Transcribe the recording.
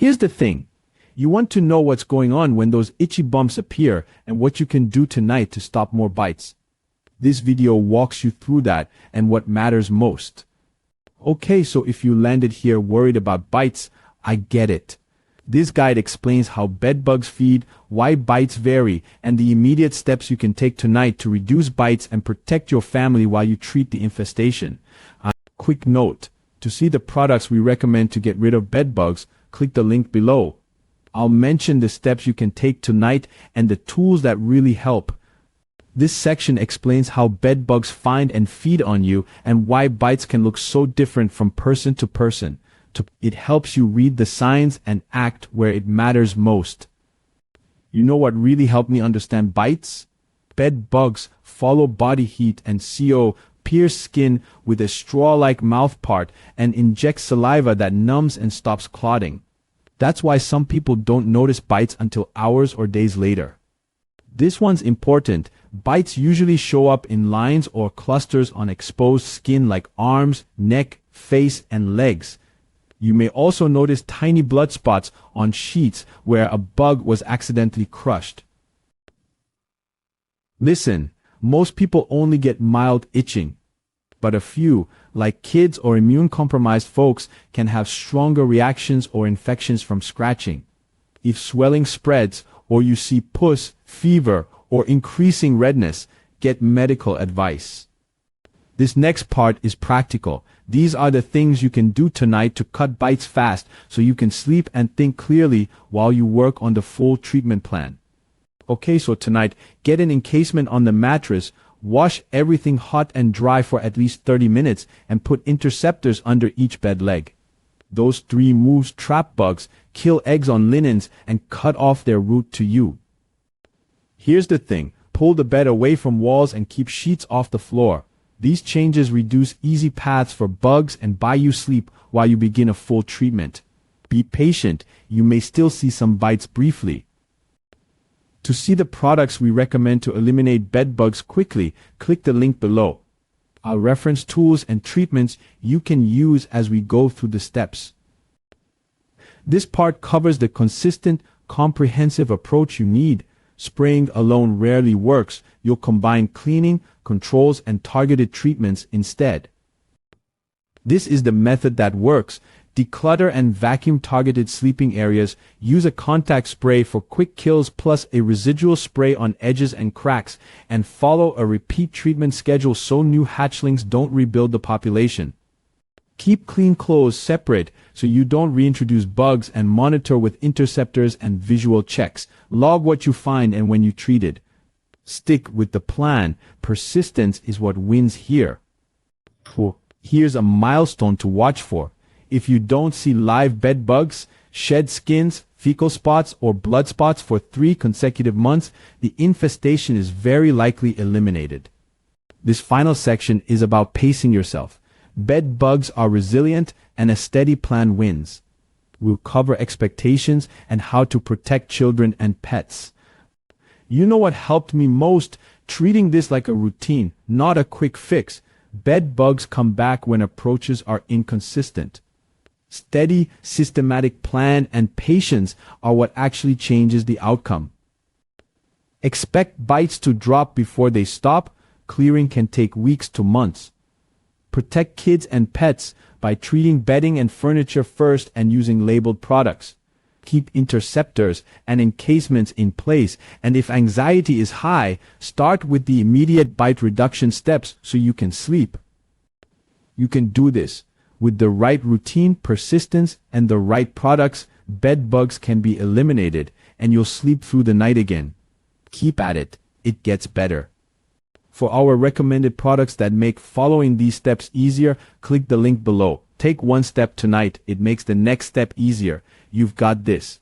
Here's the thing. You want to know what's going on when those itchy bumps appear and what you can do tonight to stop more bites. This video walks you through that and what matters most. Okay, so if you landed here worried about bites, I get it. This guide explains how bed bugs feed, why bites vary, and the immediate steps you can take tonight to reduce bites and protect your family while you treat the infestation. Quick note, to see the products we recommend to get rid of bed bugs, click the link below. I'll mention the steps you can take tonight and the tools that really help. This section explains how bed bugs find and feed on you and why bites can look so different from person to person. It helps you read the signs and act where it matters most. You know what really helped me understand bites? Bed bugs follow body heat and CO, pierce skin with a straw-like mouth part, and inject saliva that numbs and stops clotting. That's why some people don't notice bites until hours or days later. This one's important. Bites usually show up in lines or clusters on exposed skin like arms, neck, face, and legs. You may also notice tiny blood spots on sheets where a bug was accidentally crushed. Listen, most people only get mild itching, but a few, like kids or immune-compromised folks, can have stronger reactions or infections from scratching. If swelling spreads, or you see pus, fever, or increasing redness, get medical advice. This next part is practical. These are the things you can do tonight to cut bites fast so you can sleep and think clearly while you work on the full treatment plan. Okay, so tonight, get an encasement on the mattress, wash everything hot and dry for at least 30 minutes, and put interceptors under each bed leg. Those 3 moves trap bugs, kill eggs on linens, and cut off their route to you. Here's the thing, pull the bed away from walls and keep sheets off the floor. These changes reduce easy paths for bugs and buy you sleep while you begin a full treatment. Be patient, you may still see some bites briefly. To see the products we recommend to eliminate bed bugs quickly, click the link below. I'll reference tools and treatments you can use as we go through the steps. This part covers the consistent, comprehensive approach you need. Spraying alone rarely works. You'll combine cleaning, controls, and targeted treatments instead. This is the method that works. Declutter and vacuum targeted sleeping areas. Use a contact spray for quick kills plus a residual spray on edges and cracks, and follow a repeat treatment schedule so new hatchlings don't rebuild the population. Keep clean clothes separate so you don't reintroduce bugs, and monitor with interceptors and visual checks. Log what you find and when you treat it. Stick with the plan. Persistence is what wins here. Here's a milestone to watch for. If you don't see live bed bugs, shed skins, fecal spots, or blood spots for 3 consecutive months, the infestation is very likely eliminated. This final section is about pacing yourself. Bed bugs are resilient, and a steady plan wins. We'll cover expectations and how to protect children and pets. You know what helped me most? Treating this like a routine, not a quick fix. Bed bugs come back when approaches are inconsistent. Steady, systematic plan and patience are what actually changes the outcome. Expect bites to drop before they stop. Clearing can take weeks to months. Protect kids and pets by treating bedding and furniture first and using labeled products. Keep interceptors and encasements in place, and if anxiety is high, start with the immediate bite reduction steps so you can sleep. You can do this. With the right routine, persistence, and the right products, bed bugs can be eliminated, and you'll sleep through the night again. Keep at it. It gets better. For our recommended products that make following these steps easier, click the link below. Take one step tonight. It makes the next step easier. You've got this.